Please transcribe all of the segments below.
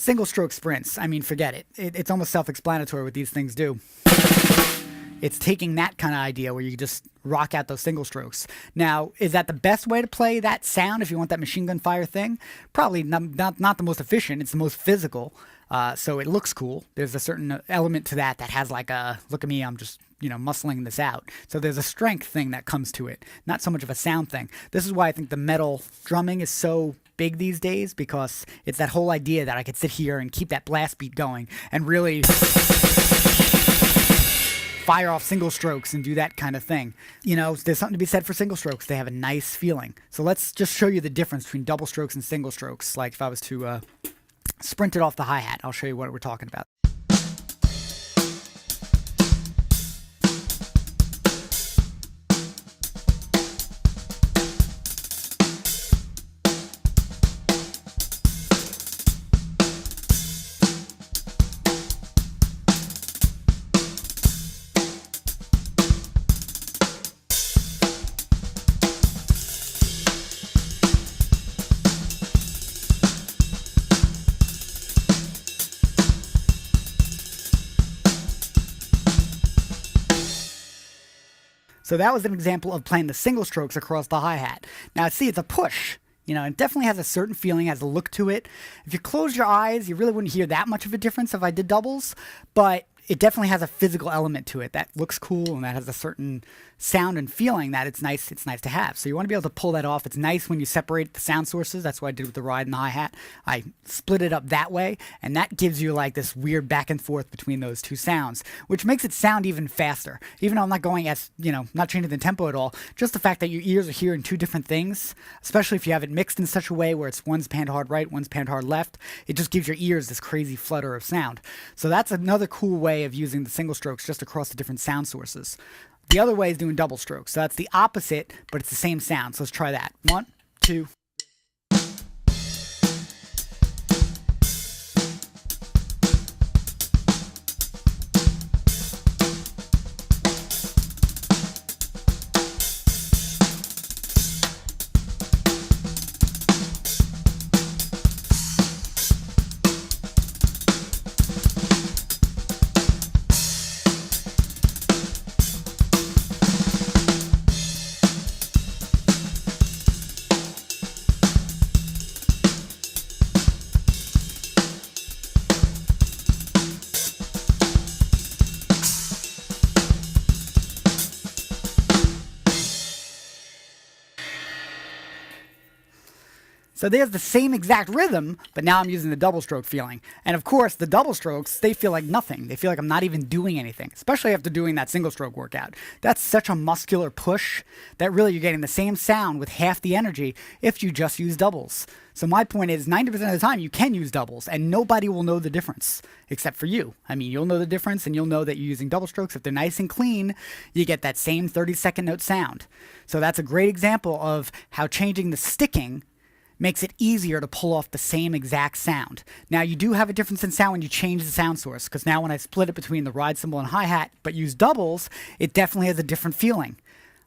Single stroke sprints, I mean, forget it. It's almost self-explanatory what these things do. It's taking that kind of idea where you just rock out those single strokes. Now, is that the best way to play that sound if you want that machine gun fire thing? Probably not the most efficient. It's the most physical. So it looks cool. There's a certain element to that has like a, look at me, I'm just, muscling this out. So there's a strength thing that comes to it, not so much of a sound thing. This is why I think the metal drumming is so big these days, because it's that whole idea that I could sit here and keep that blast beat going and really fire off single strokes and do that kind of thing. There's something to be said for single strokes. They have a nice feeling. So let's just show you the difference between double strokes and single strokes. Like if I was to sprint it off the hi-hat, I'll show you what we're talking about. So that was an example of playing the single strokes across the hi-hat. Now, see, it's a push. It definitely has a certain feeling, has a look to it. If you close your eyes, you really wouldn't hear that much of a difference if I did doubles, but it definitely has a physical element to it that looks cool and that has a certain sound and feeling that it's nice to have. So you want to be able to pull that off. It's nice when you separate the sound sources. That's what I did with the ride and the hi-hat. I split it up that way, and that gives you like this weird back and forth between those two sounds, which makes it sound even faster. Even though I'm not going as, not changing the tempo at all, just the fact that your ears are hearing two different things, especially if you have it mixed in such a way where it's one's panned hard right, one's panned hard left, it just gives your ears this crazy flutter of sound. So that's another cool way of using the single strokes just across the different sound sources. The other way is doing double strokes. So that's the opposite, but it's the same sound. So let's try that. 1, 2. So there's the same exact rhythm, but now I'm using the double stroke feeling. And of course, the double strokes, they feel like nothing. They feel like I'm not even doing anything, especially after doing that single stroke workout. That's such a muscular push that really you're getting the same sound with half the energy if you just use doubles. So my point is 90% of the time you can use doubles and nobody will know the difference except for you. I mean, you'll know the difference and you'll know that you're using double strokes. If they're nice and clean, you get that same 30-second note sound. So that's a great example of how changing the sticking makes it easier to pull off the same exact sound. Now, you do have a difference in sound when you change the sound source, because now when I split it between the ride cymbal and hi-hat, but use doubles, it definitely has a different feeling.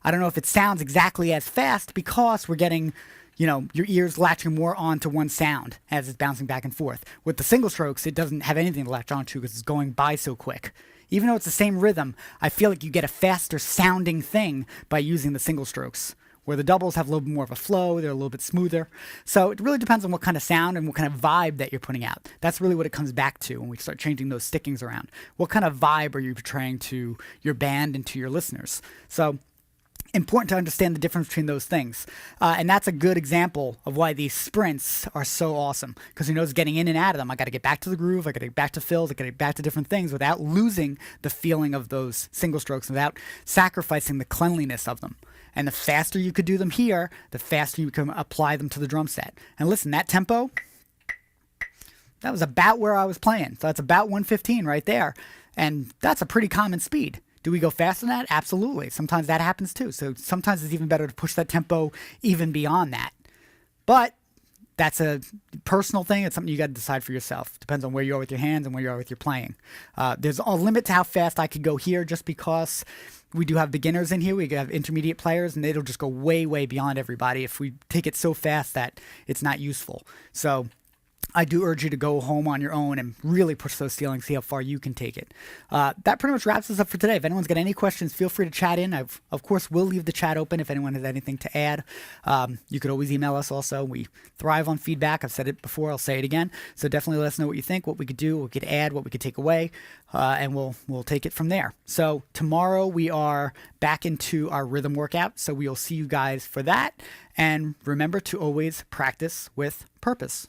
I don't know if it sounds exactly as fast because we're getting, your ears latching more onto one sound as it's bouncing back and forth. With the single strokes, it doesn't have anything to latch onto because it's going by so quick. Even though it's the same rhythm, I feel like you get a faster sounding thing by using the single strokes, where the doubles have a little bit more of a flow, they're a little bit smoother. So it really depends on what kind of sound and what kind of vibe that you're putting out. That's really what it comes back to when we start changing those stickings around. What kind of vibe are you portraying to your band and to your listeners? So important to understand the difference between those things. And that's a good example of why these sprints are so awesome, because who knows, getting in and out of them, I got to get back to the groove, I got to get back to fills, I got to get back to different things without losing the feeling of those single strokes, without sacrificing the cleanliness of them. And the faster you could do them here, the faster you can apply them to the drum set. And listen, that tempo, that was about where I was playing. So that's about 115 right there. And that's a pretty common speed. Do we go faster than that? Absolutely. Sometimes that happens too. So sometimes it's even better to push that tempo even beyond that. But that's a personal thing. It's something you got to decide for yourself. Depends on where you are with your hands and where you are with your playing. There's a limit to how fast I could go here, just because we do have beginners in here. We have intermediate players, and it'll just go way, way beyond everybody if we take it so fast that it's not useful. So I do urge you to go home on your own and really push those ceilings, see how far you can take it. That pretty much wraps us up for today. If anyone's got any questions, feel free to chat in. Of course, will leave the chat open if anyone has anything to add. You could always email us also. We thrive on feedback. I've said it before. I'll say it again. So definitely let us know what you think, what we could do, what we could add, what we could take away, and we'll take it from there. So tomorrow we are back into our rhythm workout. So we will see you guys for that. And remember to always practice with purpose.